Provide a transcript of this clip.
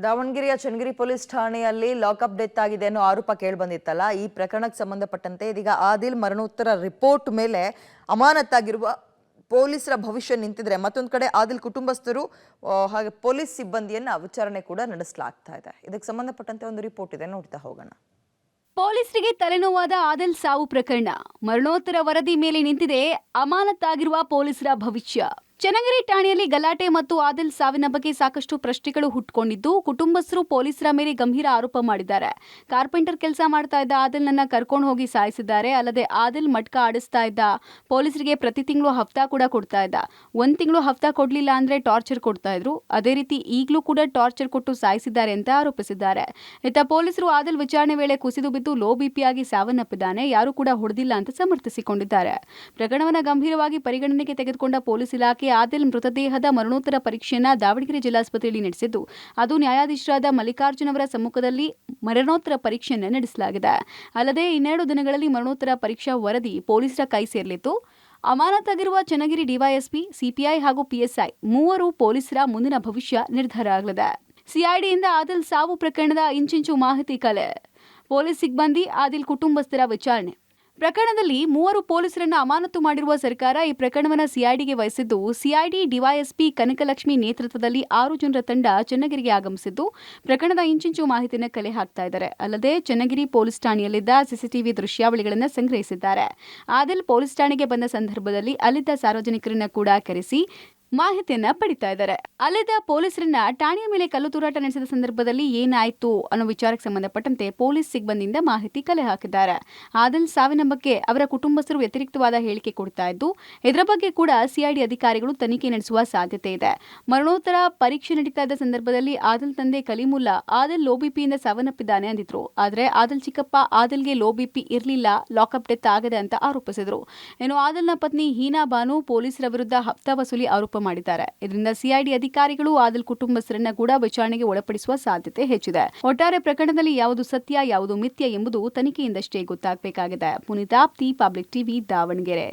ದಾವಣಗೆರೆಯ ಚನ್ನಗಿರಿ ಪೊಲೀಸ್ ಠಾಣೆಯಲ್ಲಿ lockup death ಆಗಿದೆ ಅನ್ನೋ ಆರೋಪ ಕೇಳಿಬಂದಿತ್ತಲ್ಲ. ಈ ಪ್ರಕರಣಕ್ಕೆ ಸಂಬಂಧಪಟ್ಟಂತೆ ಇದೀಗ ಆದಿಲ್ ಮರಣೋತ್ತರ ರಿಪೋರ್ಟ್ ಮೇಲೆ ಅಮಾನತಾಗಿರುವ ಪೊಲೀಸರ ಭವಿಷ್ಯ ನಿಂತಿದ್ರೆ, ಮತ್ತೊಂದು ಕಡೆ ಆದಿಲ್ ಕುಟುಂಬಸ್ಥರು ಹಾಗೆ ಪೊಲೀಸ್ ಸಿಬ್ಬಂದಿಯನ್ನ ವಿಚಾರಣೆ ಕೂಡ ನಡೆಸಲಾಗ್ತಾ ಇದೆ. ಇದಕ್ಕೆ ಸಂಬಂಧಪಟ್ಟಂತೆ ಒಂದು ರಿಪೋರ್ಟ್ ಇದೆ, ನೋಡ್ತಾ ಹೋಗೋಣ. ಪೊಲೀಸರಿಗೆ ತಲೆನೋವಾದ ಆದಿಲ್ ಸಾವು ಪ್ರಕರಣ. ಮರಣೋತ್ತರ ವರದಿ ಮೇಲೆ ನಿಂತಿದೆ ಅಮಾನತಾಗಿರುವ ಪೊಲೀಸರ ಭವಿಷ್ಯ. ಚನ್ನಗಿರಿ ಠಾಣೆಯಲ್ಲಿ ಗಲಾಟೆ ಮತ್ತು ಆದಿಲ್ ಸಾವಿನ ಬಗ್ಗೆ ಸಾಕಷ್ಟು ಪ್ರಶ್ನೆಗಳು ಹುಟ್ಟುಕೊಂಡಿದ್ದು, ಕುಟುಂಬಸ್ಥರು ಪೊಲೀಸರ ಮೇಲೆ ಗಂಭೀರ ಆರೋಪ ಮಾಡಿದ್ದಾರೆ. ಕಾರ್ಪೆಂಟರ್ ಕೆಲಸ ಮಾಡ್ತಾ ಇದ್ದ ಆದಿಲ್ನನ್ನ ಕರ್ಕೊಂಡು ಹೋಗಿ ಸಾಯಿಸಿದ್ದಾರೆ. ಅಲ್ಲದೆ ಆದಿಲ್ ಮಟ್ಕ ಆಡಿಸ್ತಾ ಇದ್ದ, ಪೊಲೀಸರಿಗೆ ಪ್ರತಿ ತಿಂಗಳು ಹಫ್ತಾ ಕೂಡ ಕೊಡ್ತಾ ಇದ್ದ. 1 ತಿಂಗಳು ಹಫ್ತಾ ಕೊಡ್ಲಿಲ್ಲ ಅಂದ್ರೆ ಟಾರ್ಚರ್ ಕೊಡ್ತಾ ಇದ್ರು. ಅದೇ ರೀತಿ ಈಗಲೂ ಕೂಡ ಟಾರ್ಚರ್ ಕೊಟ್ಟು ಸಾಯಿಸಿದ್ದಾರೆ ಅಂತ ಆರೋಪಿಸಿದ್ದಾರೆ. ಇತ್ತ ಪೊಲೀಸರು ಆದಿಲ್ ವಿಚಾರಣೆ ವೇಳೆ ಕುಸಿದು ಬಿದ್ದು ಲೋ ಬಿಪಿಯಾಗಿ ಸಾವನ್ನಪ್ಪಿದ್ದಾನೆ, ಯಾರು ಕೂಡ ಹೊಡೆದಿಲ್ಲ ಅಂತ ಸಮರ್ಥಿಸಿಕೊಂಡಿದ್ದಾರೆ. ಪ್ರಕರಣವನ್ನು ಗಂಭೀರವಾಗಿ ಪರಿಗಣನೆಗೆ ತೆಗೆದುಕೊಂಡ ಪೊಲೀಸ್ ಇಲಾಖೆ ಆದಿಲ್ ಮೃತದೇಹದ ಮರಣೋತ್ತರ ಪರೀಕ್ಷೆಯನ್ನ ದಾವಣಗೆರೆ ಜಿಲ್ಲಾಸ್ಪತ್ರೆಯಲ್ಲಿ ನಡೆಸಿದ್ದು, ಅದು ನ್ಯಾಯಾಧೀಶರಾದ ಮಲ್ಲಿಕಾರ್ಜುನ್ ಅವರ ಸಮ್ಮುಖದಲ್ಲಿ ಮರಣೋತ್ತರ ಪರೀಕ್ಷೆಯನ್ನು ನಡೆಸಲಾಗಿದೆ. ಅಲ್ಲದೆ 2 ದಿನಗಳಲ್ಲಿ ಮರಣೋತ್ತರ ಪರೀಕ್ಷಾ ವರದಿ ಪೊಲೀಸರ ಕೈ ಸೇರಲಿದ್ದು, ಅಮಾನತಾಗಿರುವ ಚನ್ನಗಿರಿ ಡಿವೈಎಸ್ಪಿ, ಸಿಪಿಐ ಹಾಗೂ ಪಿಎಸ್ಐ ಮೂವರು ಪೊಲೀಸರ ಮುಂದಿನ ಭವಿಷ್ಯ ನಿರ್ಧಾರ ಆಗಲಿದೆ. ಸಿಐಡಿಯಿಂದ ಆದಿಲ್ ಸಾವು ಪ್ರಕರಣದ ಇಂಚಿಂಚು ಮಾಹಿತಿ ಕಲೆ. ಪೊಲೀಸ್ ಸಿಬ್ಬಂದಿ, ಆದಿಲ್ ಕುಟುಂಬಸ್ಥರ ವಿಚಾರಣೆ. ಪ್ರಕರಣದಲ್ಲಿ 3 ಪೊಲೀಸರನ್ನು ಅಮಾನತು ಮಾಡಿರುವ ಸರ್ಕಾರ ಈ ಪ್ರಕರಣವನ್ನು ಸಿಐಡಿಗೆ ವಹಿಸಿದ್ದು, ಸಿಐಡಿ ಡಿವೈಎಸ್ಪಿ ಕನಕಲಕ್ಷ್ಮಿ ನೇತೃತ್ವದಲ್ಲಿ 6 ಜನರ ತಂಡ ಚನ್ನಗಿರಿಗೆ ಆಗಮಿಸಿದ್ದು, ಪ್ರಕರಣದ ಇಂಚಿಂಚು ಮಾಹಿತಿಯನ್ನು ಕಲೆ ಹಾಕ್ತಾ ಇದ್ದಾರೆ. ಅಲ್ಲದೆ ಚನ್ನಗಿರಿ ಪೊಲೀಸ್ ಠಾಣೆಯಲ್ಲಿದ್ದ ಸಿಸಿಟಿವಿ ದೃಶ್ಯಾವಳಿಗಳನ್ನು ಸಂಗ್ರಹಿಸಿದ್ದಾರೆ. ಆದಿಲ್ ಪೊಲೀಸ್ ಠಾಣೆಗೆ ಬಂದ ಸಂದರ್ಭದಲ್ಲಿ ಅಲ್ಲಿದ್ದ ಸಾರ್ವಜನಿಕರನ್ನ ಕೂಡ ಕರೆಸಿ ಮಾಹಿತಿಯನ್ನ ಪಡಿತಾ ಇದ್ದಾರೆ. ಅಲ್ಲಿದ್ದ ಪೊಲೀಸರನ್ನ ಠಾಣೆಯ ಮೇಲೆ ಕಲ್ಲು ತೂರಾಟ ನಡೆಸಿದ ಸಂದರ್ಭದಲ್ಲಿ ಏನಾಯ್ತು ಅನ್ನೋ ವಿಚಾರಕ್ಕೆ ಸಂಬಂಧಪಟ್ಟಂತೆ ಪೊಲೀಸ್ ಸಿಬ್ಬಂದಿಯಿಂದ ಮಾಹಿತಿ ಕಲೆ ಹಾಕಿದ್ದಾರೆ. ಆದಿಲ್ ಸಾವಿನ ಬಗ್ಗೆ ಅವರ ಕುಟುಂಬಸ್ಥರು ವ್ಯತಿರಿಕ್ತವಾದ ಹೇಳಿಕೆ ಕೊಡ್ತಾ ಇದ್ದು, ಇದರ ಬಗ್ಗೆ ಕೂಡ ಸಿಐಡಿ ಅಧಿಕಾರಿಗಳು ತನಿಖೆ ನಡೆಸುವ ಸಾಧ್ಯತೆ ಇದೆ. ಮರಣೋತ್ತರ ಪರೀಕ್ಷೆ ನಡೀತಾ ಇದ್ದ ಸಂದರ್ಭದಲ್ಲಿ ಆದಿಲ್ ತಂದೆ ಕಲೀಮುಲ್ಲಾ ಆದಿಲ್ ಲೋ ಬಿಪಿಯಿಂದ ಸಾವನ್ನಪ್ಪಿದ್ದಾನೆ ಅಂದಿದ್ರು. ಆದರೆ ಆದಿಲ್ ಚಿಕ್ಕಪ್ಪ ಆದಿಲ್ಗೆ ಲೋ ಬಿಪಿ ಇರಲಿಲ್ಲ, ಲಾಕಪ್ ಡೆತ್ ಆಗದೆ ಅಂತ ಆರೋಪಿಸಿದ್ರು. ಇನ್ನು ಆದಿಲ್ನ ಪತ್ನಿ ಹೀನಾ ಬಾನು ಪೊಲೀಸರ ವಿರುದ್ಧ ಹಫ್ತಾ ವಸೂಲಿ ಆರೋಪ ಮಾಡಿದ್ದಾರೆ. ಇದರಿಂದ ಸಿಐಡಿ ಅಧಿಕಾರಿಗಳು ಆದಿಲ್ ಕುಟುಂಬಸ್ಥರನ್ನ ಕೂಡ ವಿಚಾರಣೆಗೆ ಒಳಪಡಿಸುವ ಸಾಧ್ಯತೆ ಹೆಚ್ಚಿದೆ. ಒಟ್ಟಾರೆ ಪ್ರಕರಣದಲ್ಲಿ ಯಾವುದು ಸತ್ಯ, ಯಾವುದು ಮಿಥ್ಯ ಎಂಬುದು ತನಿಖೆಯಿಂದಷ್ಟೇ ಗೊತ್ತಾಗಬೇಕಾಗಿದೆ. Puneeth Apti, public TV, Davanagere.